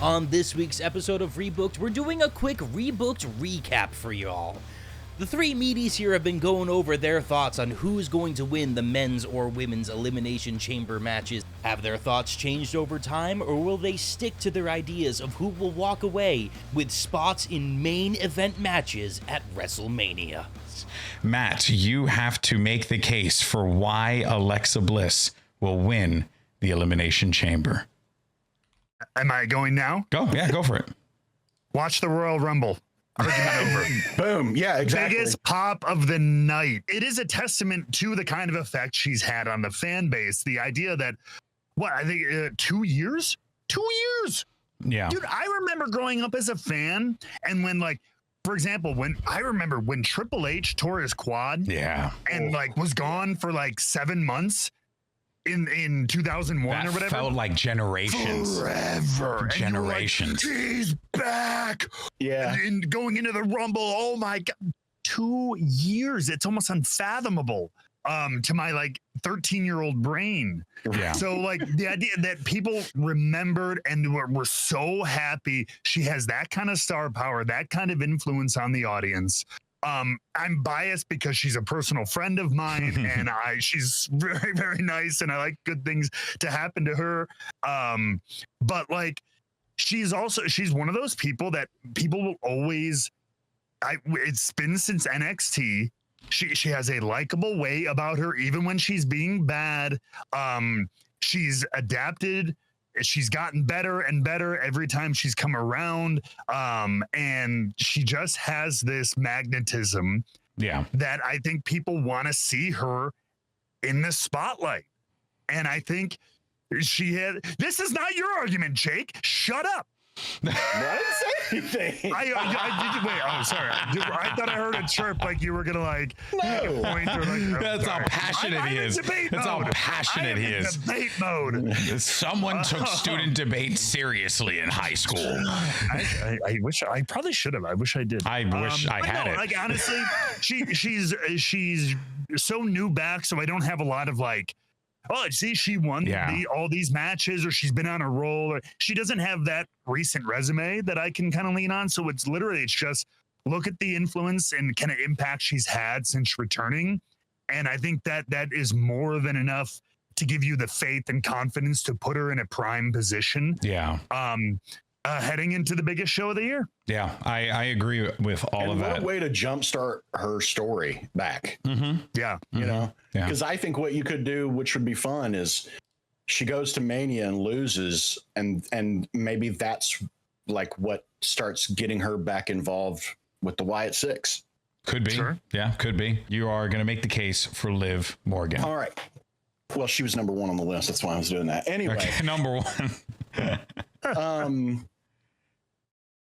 On this week's episode of Rebooked, we're doing a quick Rebooked recap for y'all. The three meaties here have been going over their thoughts on who's going to win the men's or women's Elimination Chamber matches. Have their thoughts changed over time, or will they stick to their ideas of who will walk away with spots in main event matches at WrestleMania? Matt, you have to make the case for why Alexa Bliss will win the Elimination Chamber. Am I going now? Go for it. Watch the Royal Rumble. Argument over. Boom. Yeah, exactly. Biggest pop of the night. It is a testament to the kind of effect she's had on the fan base. The idea that, I think 2 years? 2 years. Yeah. Dude, I remember growing up as a fan, and when, for example, when Triple H tore his quad, and was gone for 7 months in 2001 that or whatever, felt like generations. Forever. Generations. And he's back. Yeah. And going into the Rumble. Oh my God. 2 years. It's almost unfathomable to my 13-year-old brain. Yeah. So the idea that people remembered and were so happy she has that kind of star power, that kind of influence on the audience. I'm biased because she's a personal friend of mine and she's very, very nice and I like good things to happen to her. But she's one of those people that people will always, it's been since NXT. She has a likable way about her, even when she's being bad. She's adapted. She's gotten better and better every time she's come around. And she just has this magnetism that I think people want to see her in the spotlight. And I think this is not your argument, Jake. Shut up. I didn't say anything. I did. Wait. Oh, sorry. I thought I heard a chirp like you were gonna make a point or That's how passionate he is. That's how passionate he is. Debate mode. Someone took student debate seriously in high school. I wish I probably should have. I wish I did. I wish I had it. Honestly, she's so new back, so I don't have a lot of she won all these matches, or she's been on a roll, or she doesn't have that recent resume that I can kind of lean on. So it's just look at the influence and kind of impact she's had since returning. And I think that is more than enough to give you the faith and confidence to put her in a prime position. Yeah. Heading into the biggest show of the year. Yeah, I agree with all of that. What a way to jumpstart her story back. Mm-hmm. Yeah. You know, because I think what you could do, which would be fun, is she goes to Mania and loses, and maybe that's what starts getting her back involved with the Wyatt Six. Could be. Sure. Yeah, could be. You are going to make the case for Liv Morgan. All right. Well, she was number one on the list. That's why I was doing that. Anyway. Okay, number one.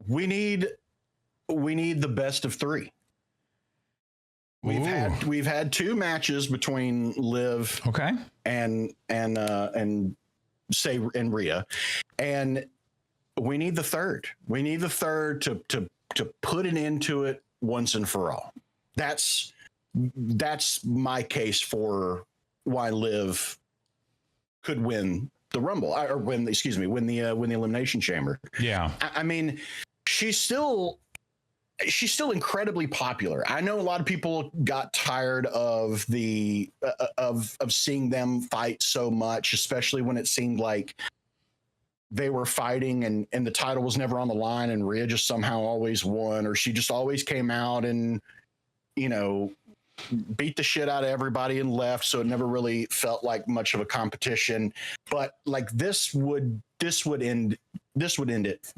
We need the best of three. We've had two matches between Liv and Rhea, and we need the third. We need the third to put an end to it once and for all. That's my case for why Liv could win the Rumble, or win the Elimination Chamber. Yeah, I mean, she's still incredibly popular. I know a lot of people got tired of of seeing them fight so much, especially when it seemed like they were fighting and the title was never on the line, and Rhea just somehow always won, or she just always came out and beat the shit out of everybody and left, so it never really felt like much of a competition. But this would end it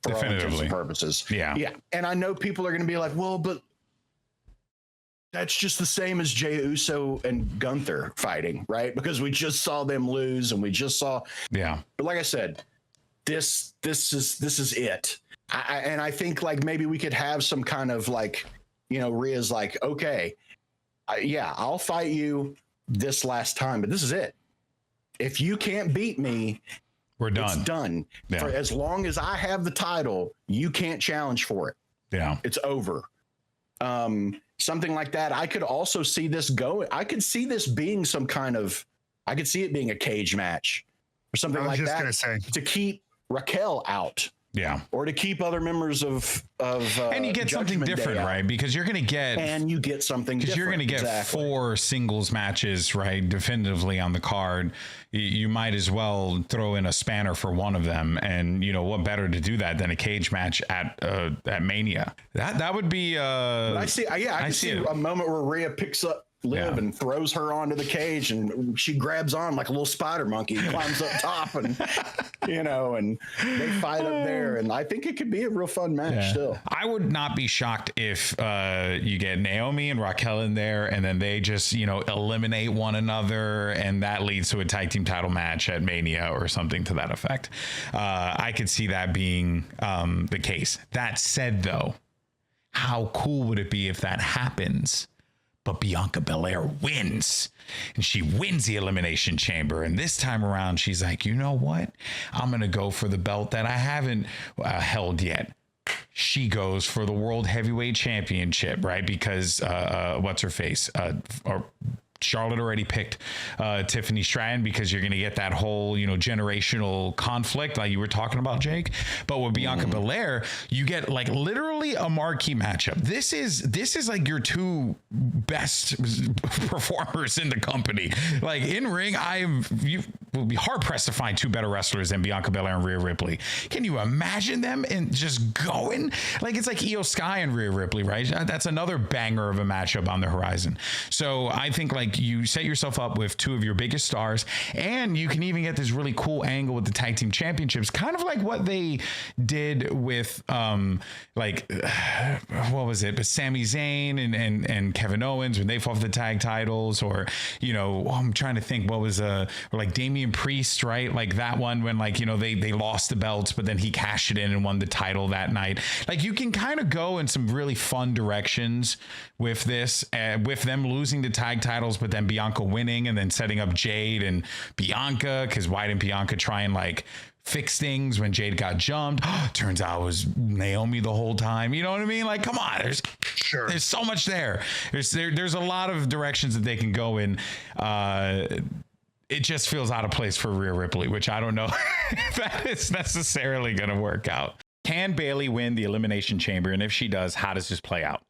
for all intents and purposes. Yeah. And I know people are going to be like, well, but that's just the same as Jey Uso and Gunther fighting, right? Because we just saw them lose, and we just saw. Yeah. But like I said, this is it. And I think maybe we could have some kind of Rhea's okay. I'll fight you this last time, but this is it. If you can't beat me, we're done. It's done. Yeah. For as long as I have the title, you can't challenge for it. Yeah. It's over. Something like that. I could also see this going. I could see this being I could see it being a cage match or something like that. To keep Raquel out Yeah. Or to keep other members of and you get something different, right? Because you're going to get, and you get something because you're going to get 4 singles matches, right? Definitively on the card. You might as well throw in a spanner for one of them. And you know, what better to do that than a cage match at Mania? That would be, I see a moment where Rhea picks up Liv and throws her onto the cage, and she grabs on like a little spider monkey, climbs up top, and you know, and they fight up there. And I think it could be a real fun match still. I would not be shocked if you get Naomi and Raquel in there, and then they just, you know, eliminate one another, and that leads to a tag team title match at Mania or something to that effect. I could see that being the case. That said, though, how cool would it be if that happens, but Bianca Belair wins, and she wins the Elimination Chamber? And this time around, she's like, you know what? I'm going to go for the belt that I haven't held yet. She goes for the World Heavyweight Championship, right? Because what's her face? Charlotte already picked Tiffany Stratton, because you're going to get that whole, you know, generational conflict like you were talking about, Jake. But with Bianca Belair, you get like literally a marquee matchup. This is like your 2 best performers in the company. Like in ring, you will be hard pressed to find 2 better wrestlers than Bianca Belair and Rhea Ripley. Can you imagine them and just going? Like, it's like Io Sky and Rhea Ripley, right? That's another banger of a matchup on the horizon. So I think like you set yourself up with 2 of your biggest stars, and you can even get this really cool angle with the tag team championships, kind of like what they did with what was it, but Sami Zayn and Kevin Owens when they fought for the tag titles, or you know, I'm trying to think what was like Damian Priest, right? Like that one when, like, you know, they lost the belts, but then he cashed it in and won the title that night. Like, you can kind of go in some really fun directions with this, with them losing the tag titles, but then Bianca winning, and then setting up Jade and Bianca, because why didn't Bianca try and like fix things when Jade got jumped? Turns out it was Naomi the whole time. You know what I mean? Like, come on, there's so much there. There's a lot of directions that they can go in. It just feels out of place for Rhea Ripley, which I don't know if that is necessarily going to work out. Can Bayley win the Elimination Chamber? And if she does, how does this play out?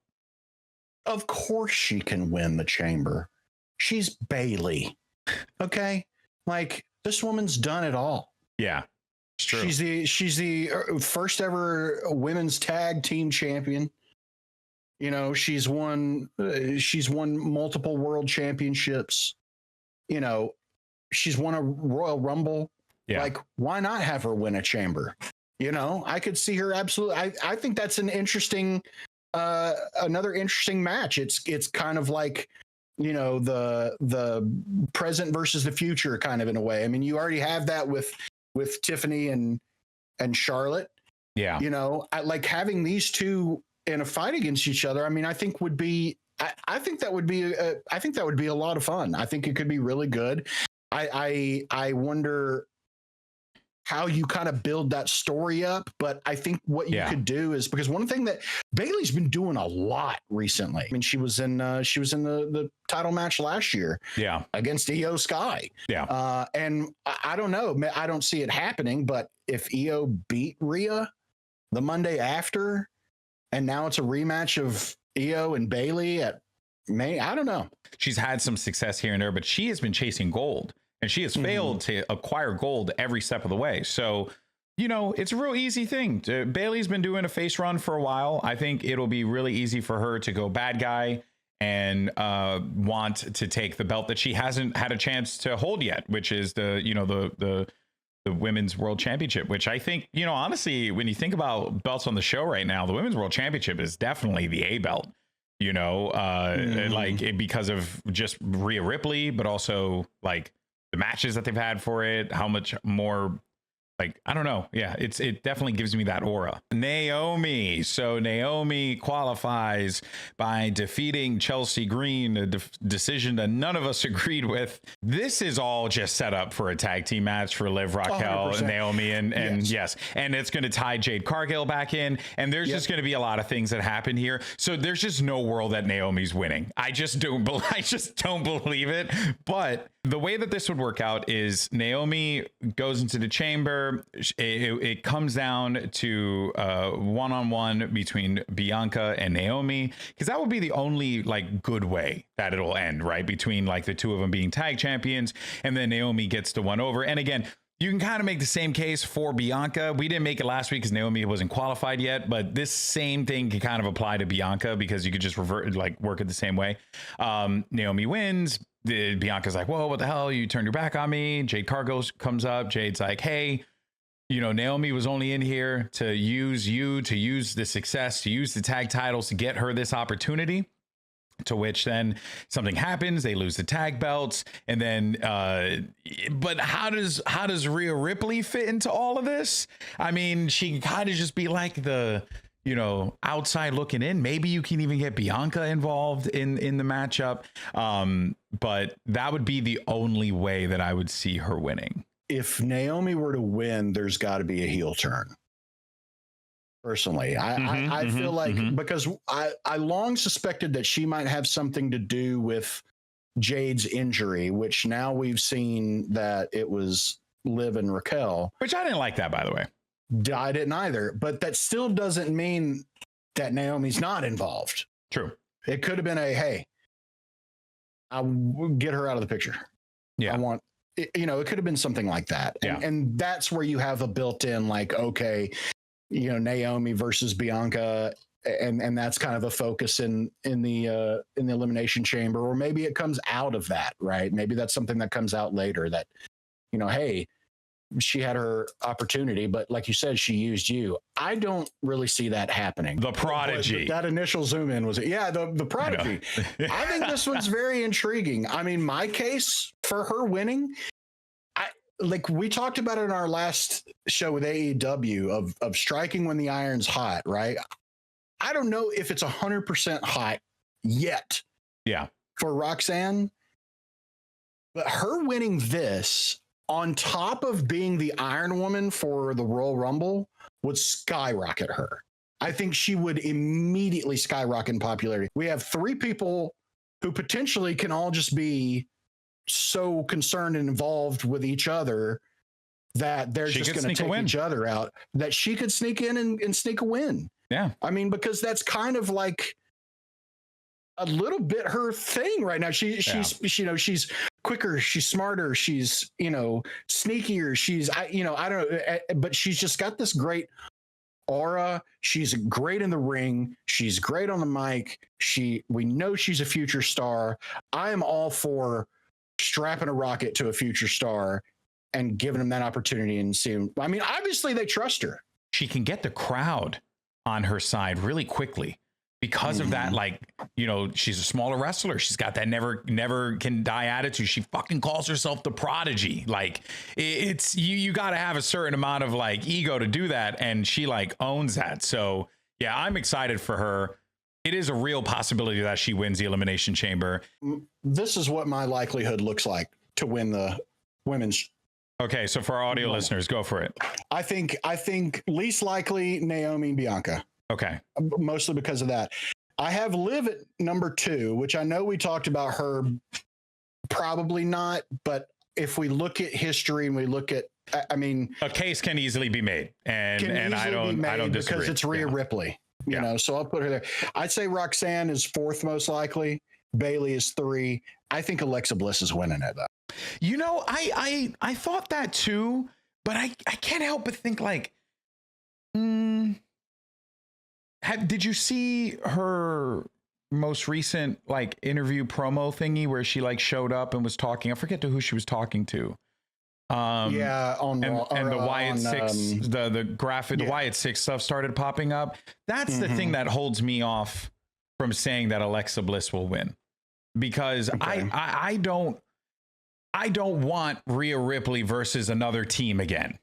Of course she can win the chamber. She's Bayley. Okay? Like, this woman's done it all. Yeah. It's true. She's the first ever women's tag team champion. You know, she's won multiple world championships. You know, she's won a Royal Rumble. Yeah. Like, why not have her win a chamber? You know, I could see her absolutely. I think that's an interesting, another interesting match. It's kind of like, you know, the present versus the future kind of, in a way. I mean, you already have that with Tiffany and Charlotte. Yeah. You know, like having these 2 in a fight against each other. I mean, I think would be, I think that would be a lot of fun. I think it could be really good. I wonder how you kind of build that story up, but I think what you could do is, because one thing that Bayley's been doing a lot recently. I mean, she was in the title match last year, against Io Sky, and I don't know, I don't see it happening, but if Io beat Rhea the Monday after, and now it's a rematch of Io and Bayley at May, I don't know. She's had some success here and there, but she has been chasing gold. And she has failed to acquire gold every step of the way. So, you know, it's a real easy thing. Bayley's been doing a face run for a while. I think it'll be really easy for her to go bad guy and want to take the belt that she hasn't had a chance to hold yet, which is the Women's World Championship, which I think, you know, honestly, when you think about belts on the show right now, the Women's World Championship is definitely the A belt. You know, like because of just Rhea Ripley, but also like the matches that they've had for it, how much more, like, I don't know. Yeah, it definitely gives me that aura. Naomi. So Naomi qualifies by defeating Chelsea Green, a decision that none of us agreed with. This is all just set up for a tag team match for Liv, Raquel, and Naomi, and yes, and it's going to tie Jade Cargill back in, and there's just going to be a lot of things that happen here. So there's just no world that Naomi's winning. I just don't believe it. But the way that this would work out is Naomi goes into the chamber. It comes down to one-on-one between Bianca and Naomi, because that would be the only like good way that it'll end, right? Between like the two of them being tag champions, and then Naomi gets the one over. And again, you can kind of make the same case for Bianca. We didn't make it last week because Naomi wasn't qualified yet, but this same thing can kind of apply to Bianca because you could just revert, like work it the same way. Naomi wins. Bianca's like, whoa, what the hell? You turned your back on me. Jade Cargill comes up. Jade's like, hey, you know, Naomi was only in here to use you, to use the success, to use the tag titles to get her this opportunity. To which then something happens, they lose the tag belts, and then but how does Rhea Ripley fit into all of this? I mean, she can kind of just be like the, you know, outside looking in. Maybe you can even get Bianca involved in the matchup, but that would be the only way that I would see her winning. If Naomi were to win, there's got to be a heel turn. Personally, I feel like because I long suspected that she might have something to do with Jade's injury, which now we've seen that it was Liv and Raquel. Which I didn't like that, by the way. I didn't either, but that still doesn't mean that Naomi's not involved. True. It could have been hey, I'll get her out of the picture. Yeah. I want, you know, it could have been something like that. And that's where you have a built-in, like, okay, you know, Naomi versus Bianca, and that's kind of a focus in the Elimination Chamber, or maybe it comes out of that, right? Maybe that's something that comes out later that, you know, hey, she had her opportunity, but like you said, she used you. I don't really see that happening. The Prodigy. That initial zoom in was the Prodigy. I think this one's very intriguing. I mean, my case for her winning, like we talked about it in our last show with AEW of striking when the iron's hot, right? I don't know if it's 100% hot yet. Yeah. For Roxanne, but her winning this on top of being the Iron Woman for the Royal Rumble would skyrocket her. I think she would immediately skyrocket in popularity. We have three people who potentially can all just be so concerned and involved with each other that they're just going to take each other out, that she could sneak in and sneak a win. Yeah. I mean, because that's kind of like a little bit her thing right now. She's you know, she's quicker, she's smarter, she's, you know, sneakier. She's, I don't know, but she's just got this great aura. She's great in the ring. She's great on the mic. We know she's a future star. I am all for strapping a rocket to a future star and giving him that opportunity and seeing. I mean, obviously they trust her. She can get the crowd on her side really quickly because of that. Like, you know, she's a smaller wrestler. She's got that never can die attitude. She fucking calls herself the Prodigy. Like, it's you got to have a certain amount of like ego to do that, and she like owns that. So yeah, I'm excited for her. It is a real possibility that she wins the Elimination Chamber. This is what my likelihood looks like to win the women's. Okay, so for our audio listeners, go for it. I think least likely Naomi and Bianca. Okay. Mostly because of that. I have Liv at number 2, which I know we talked about her. Probably not, but if we look at history and we look at, I mean, a case can easily be made, and I don't disagree because it's Rhea Ripley. You know, so I'll put her there. I'd say Roxanne is 4th most likely. Bailey is 3. I think Alexa Bliss is winning it though. You know, I thought that too, but I can't help but think like, did you see her most recent like interview promo thingy where she like showed up and was talking? I forget to who she was talking to. On the Wyatt Six, the graphic, the Wyatt Six stuff started popping up. That's the thing that holds me off from saying that Alexa Bliss will win, because I don't want Rhea Ripley versus another team again.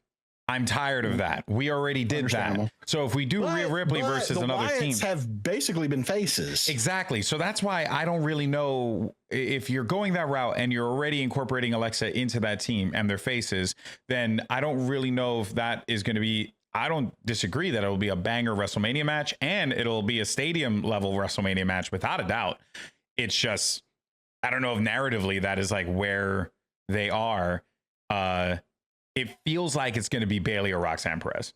I'm tired of that. We already did that. So if we do Rhea Ripley versus another team, the Wyatts have basically been faces. Exactly. So that's why I don't really know if you're going that route and you're already incorporating Alexa into that team and their faces, then I don't really know if that is going to be, I don't disagree that it will be a banger WrestleMania match and it'll be a stadium level WrestleMania match without a doubt. It's just, I don't know if narratively that is like where they are, it feels like it's going to be Bayley or Roxanne Perez.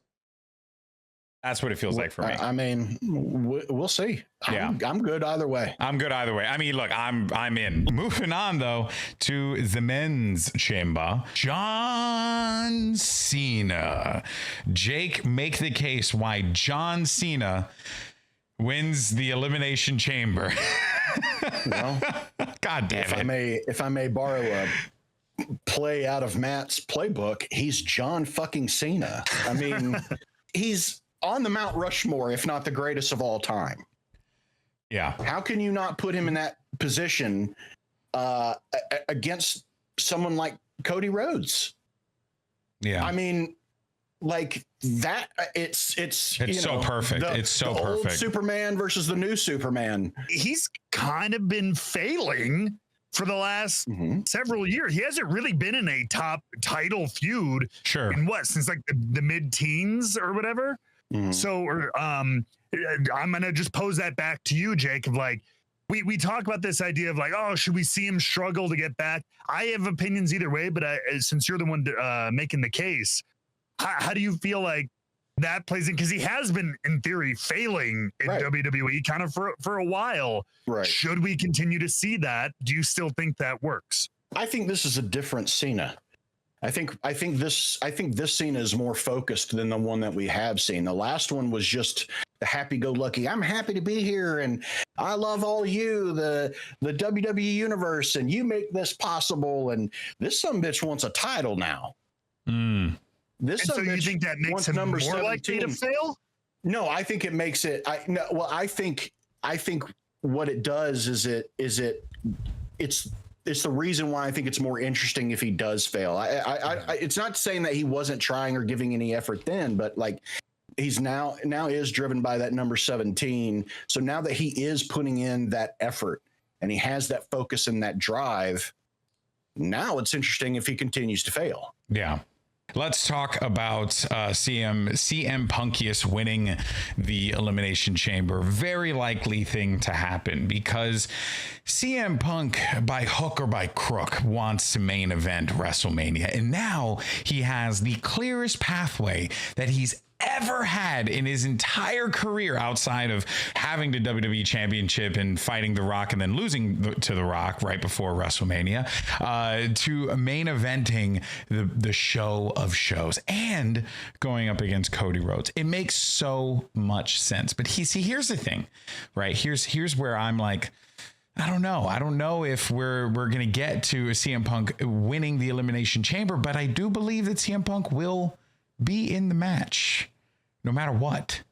That's what it feels like for me. I mean, we'll see. I'm good either way. I'm good either way. I mean, look, I'm in. Moving on, though, to the men's chamber. John Cena. Jake, make the case why John Cena wins the Elimination Chamber. Well, God damn it. If I may borrow a play out of Matt's playbook, he's John fucking Cena. I mean, he's on the Mount Rushmore, if not the greatest of all time. Yeah. How can you not put him in that position against someone like Cody Rhodes? Yeah. I mean, like that. It's so perfect. It's so perfect. Old Superman versus the new Superman. He's kind of been failing for the last several years. He hasn't really been in a top title feud. Sure. In what, since like the mid-teens or whatever. So, I'm gonna just pose that back to you, Jake. Of like, we talk about this idea of like, oh, should we see him struggle to get back? I have opinions either way, but since you're the one making the case, how do you feel like that plays in? Because he has been, in theory, failing in WWE kind of for a while. Right. Should we continue to see that? Do you still think that works? I think this is a different Cena. I think this Cena is more focused than the one that we have seen. The last one was just the happy-go-lucky. I'm happy to be here, and I love all you, the WWE universe, and you make this possible. And this sumbitch wants a title now. This so you think that makes him more 17. Likely to fail? No, I think it makes it. I think what it does is it's the reason why I think it's more interesting if he does fail. It's not saying that he wasn't trying or giving any effort then, but like he's now is driven by that number 17. So now that he is putting in that effort and he has that focus and that drive, now it's interesting if he continues to fail. Yeah. Let's talk about CM Punkius winning the Elimination Chamber. Very likely thing to happen because CM Punk, by hook or by crook, wants to main event WrestleMania. And now he has the clearest pathway that he's ever had in his entire career outside of having the WWE Championship and fighting The Rock and then losing to The Rock right before WrestleMania, to main eventing the show of shows and going up against Cody Rhodes. It makes so much sense. But here's the thing, right? Here's where I'm like, I don't know if we're going to get to CM Punk winning the Elimination Chamber, but I do believe that CM Punk will be in the match no matter what,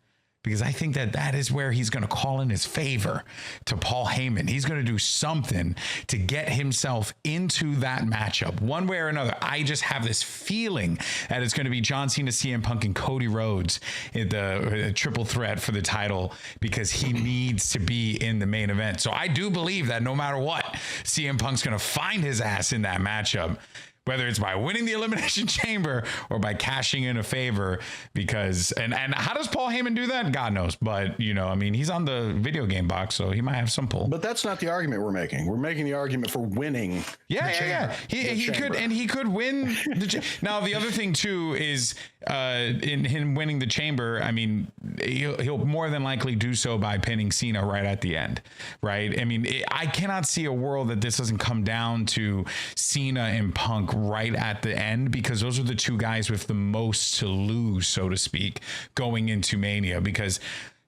because I think that is where he's going to call in his favor to Paul Heyman. He's going to do something to get himself into that matchup one way or another. I just have this feeling that it's going to be John Cena, CM Punk, and Cody Rhodes in the triple threat for the title because he needs to be in the main event. So I do believe that no matter what, CM Punk's going to find his ass in that matchup, whether it's by winning the Elimination Chamber or by cashing in a favor, because and how does Paul Heyman do that? God knows. But, he's on the video game box, so he might have some pull. But that's not the argument we're making. We're making the argument for winning. Yeah. He could win. Now, the other thing, too, is in him winning the chamber, he'll more than likely do so by pinning Cena right at the end, right? I cannot see a world that this doesn't come down to Cena and Punk right at the end, because those are the two guys with the most to lose, so to speak, going into Mania, because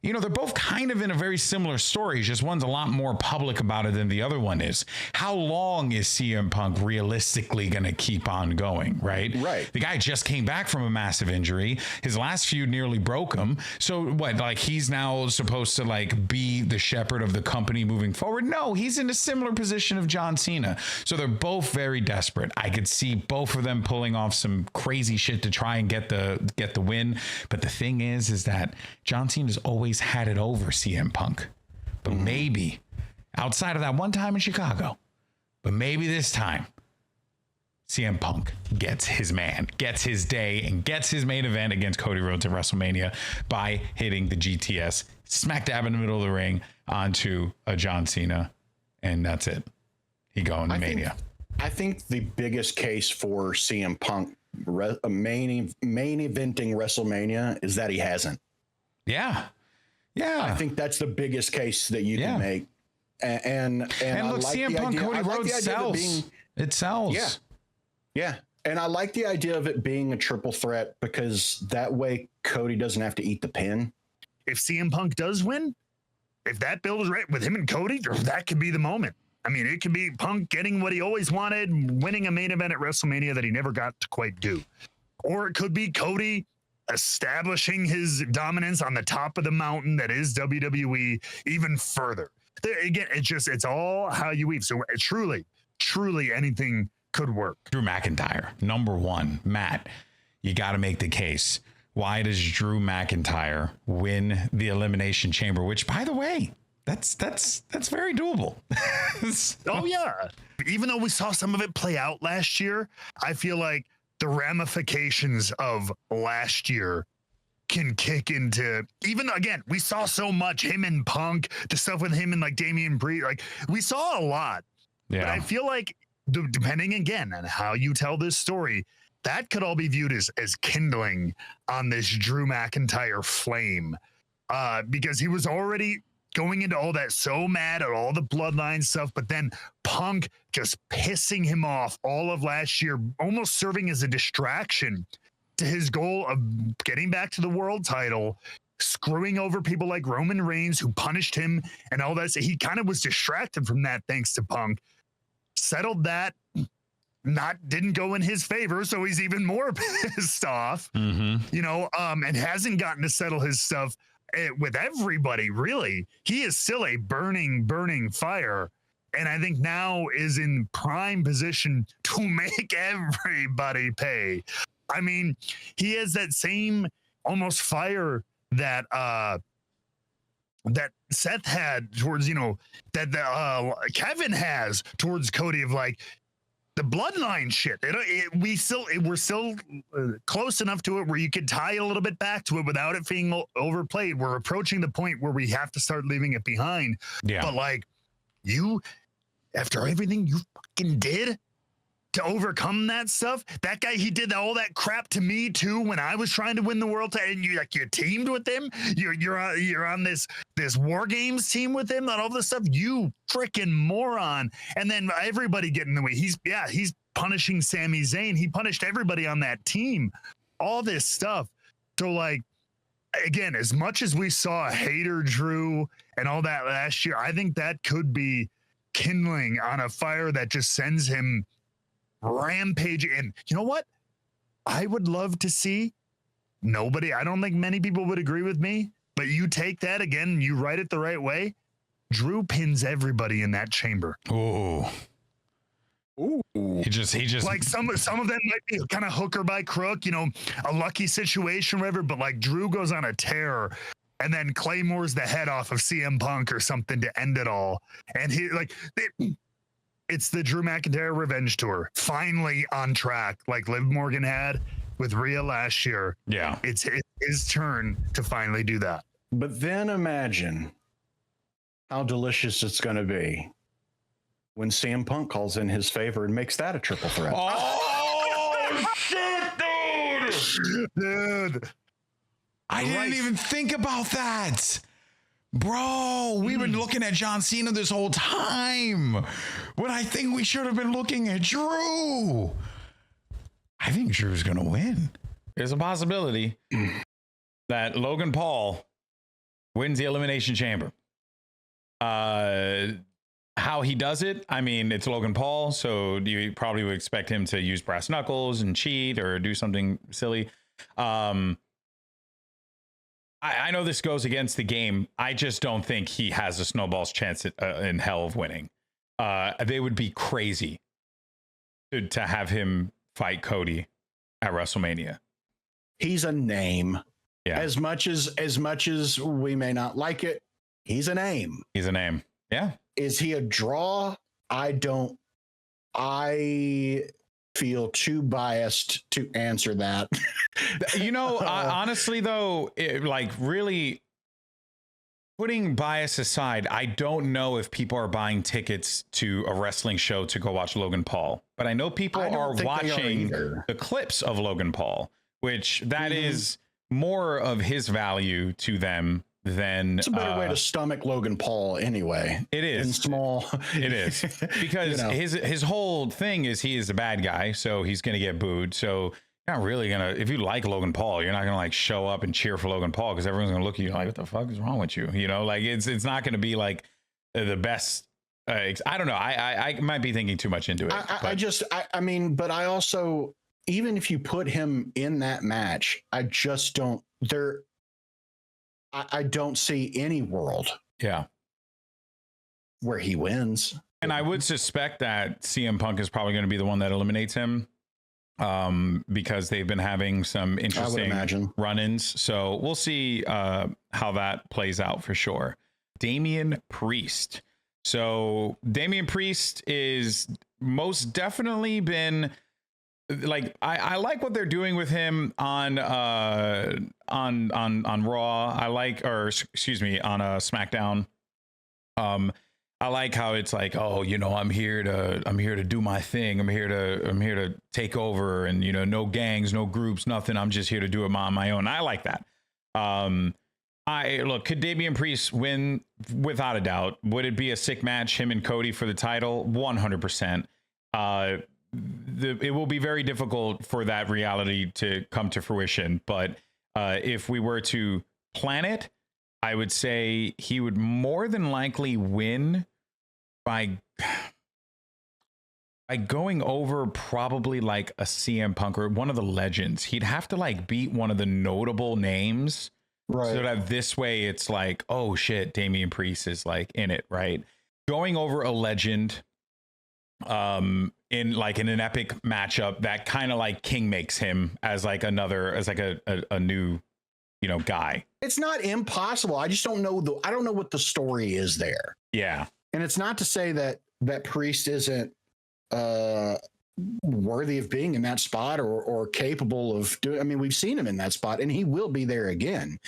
they're both kind of in a very similar story. Just one's a lot more public about it than the other one is. How long is CM Punk realistically going to keep on going, right? Right. The guy just came back from a massive injury. His last feud nearly broke him. So what, like he's now supposed to like be the shepherd of the company moving forward? No, he's in a similar position of John Cena. So they're both very desperate. I could see both of them pulling off some crazy shit to try and get the win. But the thing is that John Cena's always had it over CM Punk, but maybe outside of that one time in Chicago, but maybe this time CM Punk gets his man, gets his day, and gets his main event against Cody Rhodes at WrestleMania by hitting the GTS smack dab in the middle of the ring onto a John Cena, and that's it. He going to Mania. I think the biggest case for CM Punk main eventing WrestleMania is that he hasn't. Yeah. I think that's the biggest case that you can make. And look, like CM Punk, Cody Rhodes sells. It sells. Yeah. And I like the idea of it being a triple threat because that way Cody doesn't have to eat the pin. If CM Punk does win, if that build is right with him and Cody, that could be the moment. I mean, it could be Punk getting what he always wanted, winning a main event at WrestleMania that he never got to quite do. Or it could be Cody establishing his dominance on the top of the mountain that is WWE even further. Again, it's all how you weave. So truly anything could work. Drew McIntyre, number one. Matt, you got to make the case. Why does Drew McIntyre win the Elimination Chamber? Which, by the way, that's very doable. Oh yeah. Even though we saw some of it play out last year, I feel like the ramifications of last year can kick into even again. We saw so much him and Punk, the stuff with him and like Damian Priest. Like we saw a lot. Yeah. But I feel like depending again on how you tell this story, that could all be viewed as kindling on this Drew McIntyre flame, because he was already going into all that so mad at all the bloodline stuff, but then Punk just pissing him off all of last year, almost serving as a distraction to his goal of getting back to the world title, screwing over people like Roman Reigns who punished him and all that. So he kind of was distracted from that thanks to Punk. Settled that, didn't go in his favor, so he's even more pissed off, and hasn't gotten to settle his stuff with everybody, really. He is still a burning fire, and I think now is in prime position to make everybody pay. I mean, he has that same almost fire that that Seth had towards, that Kevin has towards Cody of like the bloodline shit. We're still close enough to it where you could tie a little bit back to it without it being overplayed. We're approaching the point where we have to start leaving it behind. Yeah. But like after everything you fucking did to overcome that stuff, that guy, he did all that crap to me too when I was trying to win the world title, and you teamed with him. You're on this War Games team with him and all this stuff. You freaking moron! And then everybody get in the way. He's punishing Sami Zayn. He punished everybody on that team. All this stuff. So like, again, as much as we saw Hater Drew and all that last year, I think that could be kindling on a fire that just sends him rampaging. And you know what? I would love to see I don't think many people would agree with me, but you take that again, you write it the right way. Drew pins everybody in that chamber. Oh. Ooh. He just like some of them might be kind of hooker by crook, a lucky situation, whatever, but like Drew goes on a tear and then Claymore's the head off of CM Punk or something to end it all. And it's the Drew McIntyre Revenge Tour, finally on track, like Liv Morgan had with Rhea last year. Yeah. It's his turn to finally do that. But then imagine how delicious it's going to be when CM Punk calls in his favor and makes that a triple threat. Oh, shit, dude. I didn't even think about that. Bro, we've been looking at John Cena this whole time, when I think we should have been looking at Drew. I think Drew's going to win. There's a possibility that Logan Paul wins the Elimination Chamber. How he does it, I mean, it's Logan Paul, so you probably would expect him to use brass knuckles and cheat or do something silly. I know this goes against the game. I just don't think he has a snowball's chance in hell of winning. They would be crazy to have him fight Cody at WrestleMania. He's a name. Yeah. As much as we may not like it, he's a name. He's a name. Yeah. Is he a draw? I feel too biased to answer that. Honestly though, really Putting bias aside, I don't know if people are buying tickets to a wrestling show to go watch Logan Paul, but I know people are watching the clips of Logan Paul, which that is more of his value to them than it's a better way to stomach Logan Paul anyway. It is in small. It is because his whole thing is he is a bad guy, so he's going to get booed. So you're not really gonna, if you like Logan Paul, you're not gonna like show up and cheer for Logan Paul because everyone's gonna look at you like, what the fuck is wrong with you? You know, like it's not gonna be like the best. I don't know. I might be thinking too much into it. I mean, but I also, even if you put him in that match, I just don't. I don't see any world. Yeah. Where he wins. And I would suspect that CM Punk is probably going to be the one that eliminates him. Because they've been having some interesting run-ins. So we'll see how that plays out for sure. Damian Priest. So Damian Priest is most definitely been like, I like what they're doing with him on Raw. I like, or excuse me, on SmackDown. I like how it's like, oh, you know, I'm here to do my thing. I'm here to take over, and you know, no gangs, no groups, nothing. I'm just here to do it on my own. I like that. Could Damian Priest win? Without a doubt. Would it be a sick match, him and Cody for the title? 100%. It will be very difficult for that reality to come to fruition. But if we were to plan it, I would say he would more than likely win by going over probably like a CM Punk or one of the legends. He'd have to like beat one of the notable names, right? So that this way it's like, oh shit, Damian Priest is like in it, right? Going over a legend in an epic matchup that kind of like King makes him as like a new, you know, guy. It's not impossible. I just don't know I don't know what the story is there. Yeah. And it's not to say that Priest isn't worthy of being in that spot or capable of doing. I mean, we've seen him in that spot and he will be there again.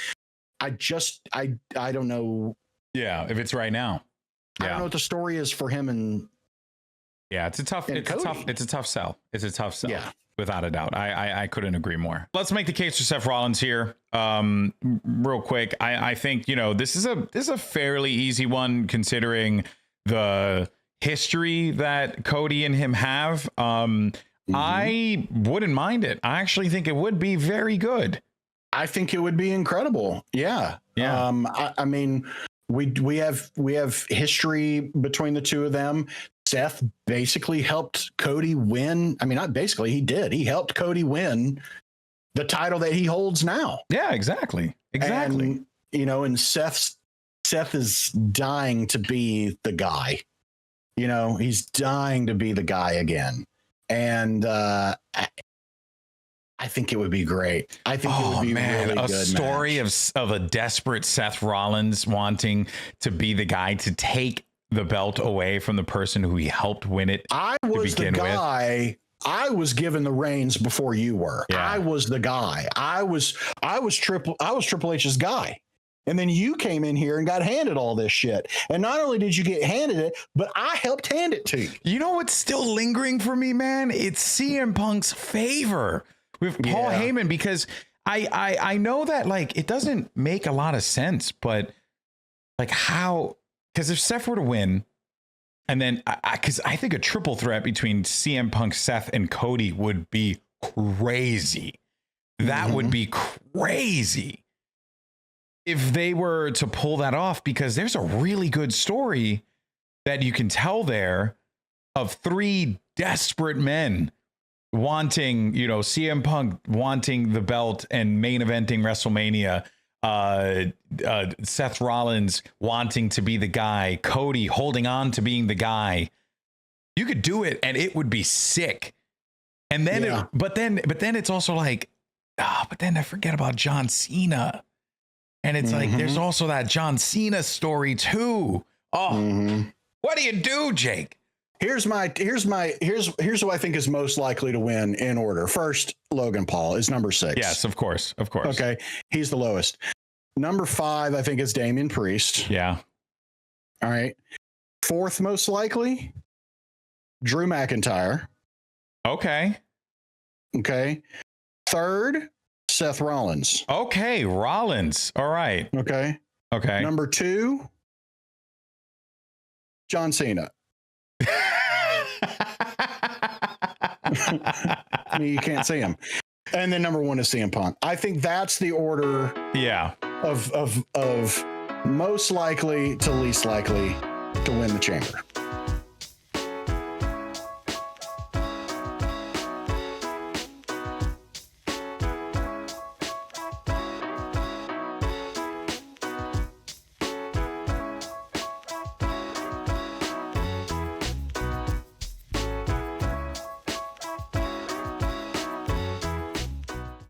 I don't know. Yeah, if it's right now. I don't know what the story is for him and it's a tough sell. It's a tough sell. Yeah. Without a doubt. I couldn't agree more. Let's make the case for Seth Rollins here. Real quick. I think, you know, this is a fairly easy one considering the history that Cody and him have. I wouldn't mind it. I actually think it would be very good. I think it would be incredible. Yeah. Yeah. I mean, we have history between the two of them. Seth basically helped Cody win. I mean, not basically, he did. He helped Cody win the title that he holds now. Yeah, exactly. And, you know, and Seth is dying to be the guy. You know, he's dying to be the guy again. And I think it would be great. I think it would be really good. A story of a desperate Seth Rollins wanting to be the guy to take the belt away from the person who he helped win it. I was the guy. I was given the reins before you were. Yeah. I was the guy. I was Triple H's guy. And then you came in here and got handed all this shit. And not only did you get handed it, but I helped hand it to you. You know what's still lingering for me, man? It's CM Punk's favor with Paul Heyman, because I know that like it doesn't make a lot of sense, but like how. Because if Seth were to win, and then because I think a triple threat between CM Punk, Seth, and Cody would be crazy. That would be crazy if they were to pull that off, because there's a really good story that you can tell there of three desperate men wanting, you know, CM Punk wanting the belt and main eventing WrestleMania. Seth Rollins wanting to be the guy, Cody holding on to being the guy. You could do it and it would be sick. And then but then it's also like, but then I forget about John Cena. And it's like there's also that John Cena story too. What do you do, Jake? Here's who I think is most likely to win in order. First, Logan Paul is number 6. Yes, of course. Okay. He's the lowest. Number 5, I think, is Damian Priest. Yeah. All right. 4th most likely, Drew McIntyre. Okay. Okay. 3rd, Seth Rollins. Okay, Rollins. All right. Okay. Okay. Number 2, John Cena. I mean, you can't see him. And then number 1 is CM Punk. I think that's the order. Yeah. Of most likely to least likely to win the chamber.